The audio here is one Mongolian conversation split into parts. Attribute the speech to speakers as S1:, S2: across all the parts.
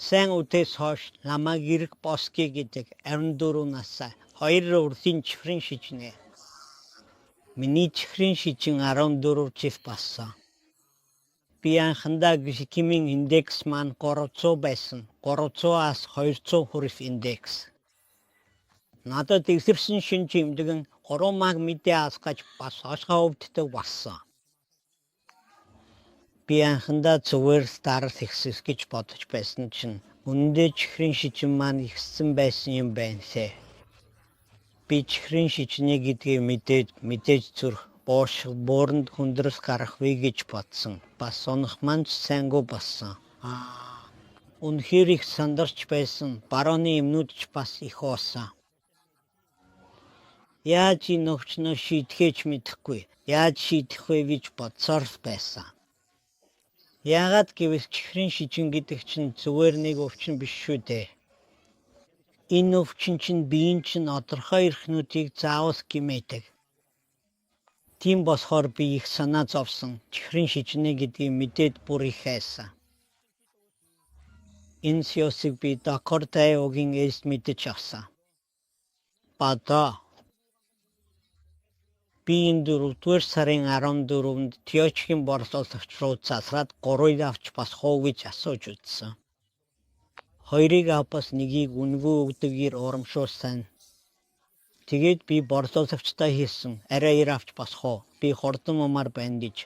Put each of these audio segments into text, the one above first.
S1: Сайн үтээс хойш намайг эрг босгий гэдэг 24 настай 2 урдын чихрийн шижнэ. Миний чихрийн шижин 14 жил болсон. Би анхандаа гликемийн индекс маань 300 байсан. 300-аас 200 хүрэх индекс. Надад илэрсэн шин жимдгэн 3 маг мэдээ асгаж бас хошгоо өвддөг болсон. Би анхандаа зүгээр старс ихсэх гэж бодож байсан чинь үнэндээ чихрийн шижин маань ихссэн байсан юм байнсэ. Би чихрийн шижнээ гэдгийг мэдээж зүрх боошиг бууранд хүндрэл гарахгүй гэж бодсон. Бас унах маань сайнгүй болсон. Үнэхээр их сандарч байсан. Барууны эмнүүд ч бас их уусан. Яаж энэ өвчнөө шийдэхэж мэдэхгүй. Яаж шийдэх вэ гэж бодсоор байсан. Яагаад гэвэл чихрийн шижин гэдэг чинь зүгээр нэг өвчин биш шүү дээ. Энэ өвчин чинь биеийн чинь тодорхой эрхнүүдийг заавал гимээдэг. Тийм болохоор би их санаа зовсон. Чихрийн шижнэ гэдгийг мэдээд бүр их хайсан. Энэ сиосыг би доктор Тайогийн ээлж мэдэж авсан. Бада би энэ 4-р сарын 14-нд Тиочгийн борлуулагч руу засраад 3-ыг авч бас хоо гэж асууж үзсэн. 2-ыг авбас 1-ийг үнгүй өгдөггээр урамшуулсан. Тэгээд би борлуулагчтай хэлсэн. Арай 2 авч бас хоо. Би хурдан умаар байна гэж.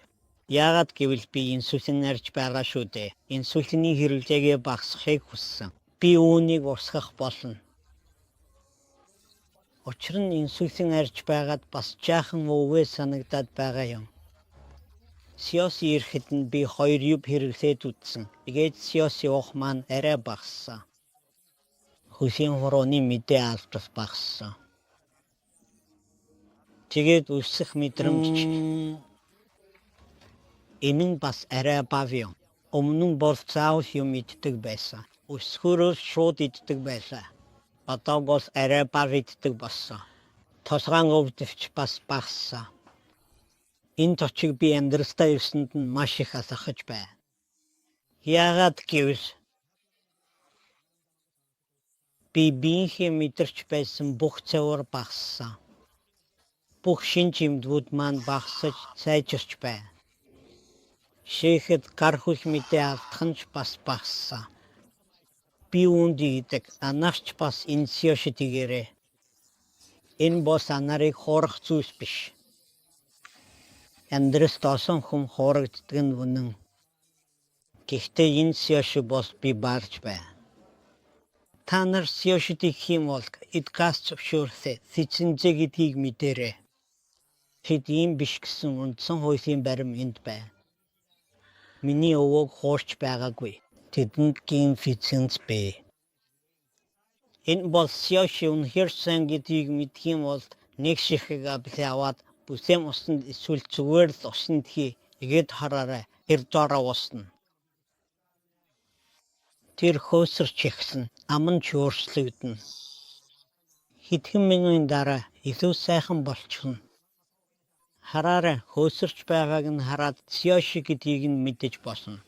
S1: Яагаад гэвэл би инсулин арьж байгаа шүү дээ. Инсулины хэрэглээгээ багасгахыг хүссэн. Би үүнийг урсгах болно. Учир нь инсулин арьж байгаад бас жаахан өвөө санагдаад байгаа юм. Сиос ирэхэд нь би 2 юб хэрэглээд үтсэн. Тэгээд сиос явах маань арай багассан. Хөсийн хорооны мэдээ алдвал багассан. Тэгээд үсэх мэдрэмж энэ нь бас арай бав юм. Өмнө нь бол заавал юм иддэг байсан. Өсгөрөө шууд иддэг байлаа. Одоо бол арай бав иддэг болсон. Тосгоон өвдөвч бас багассан. Энэ точиг би амьдралдаа ирсэнд нь маш их алхаж байна. Яагаад гэвэл би биеийнхээ мэдэрч байсан бүх цавар багассан. Бүх шин жимдгүүд маань багасаж сайжирч байна. Шийхэд гар хөл мэдээ алдах нь ч бас багассан. Би үүнд идэг анаарч бас энэ сиошид игээрээ. Энэ бос анарыг хуурах зүйлс биш. Амьдралд осон хүм хуурагддаг нь үнэн. Гэхдээ энэ сиоши бол би баарч байна. Та нар сиошид их юм бол эдгаас зөвшөөрсэй. Сэцэнзэ гэдгийг мэдээрэй. Тэд ийм биш гэсэн үндсэн хуулийн барим энд байна. Миний өвөөг хуурч байгаагүй. Тэдэнд гин фиценц бэ. Энэ бол сиоши үнэхээр сайн гэдгийг мэдх юм бол нэг шихэг аваад бүсэм усанд эсвэл зүгээр л усанд игээд хараарай. Тэр дороо усна. Тэр хөөсөрч ихсэн. Ам нь өөрчлөгдөнө. Хэдхэн мянган дараа илүү сайхан болчихно. Хараарай, хөөсөрч байгааг нь хараад сиоши гэдгийг нь мэдэж болно.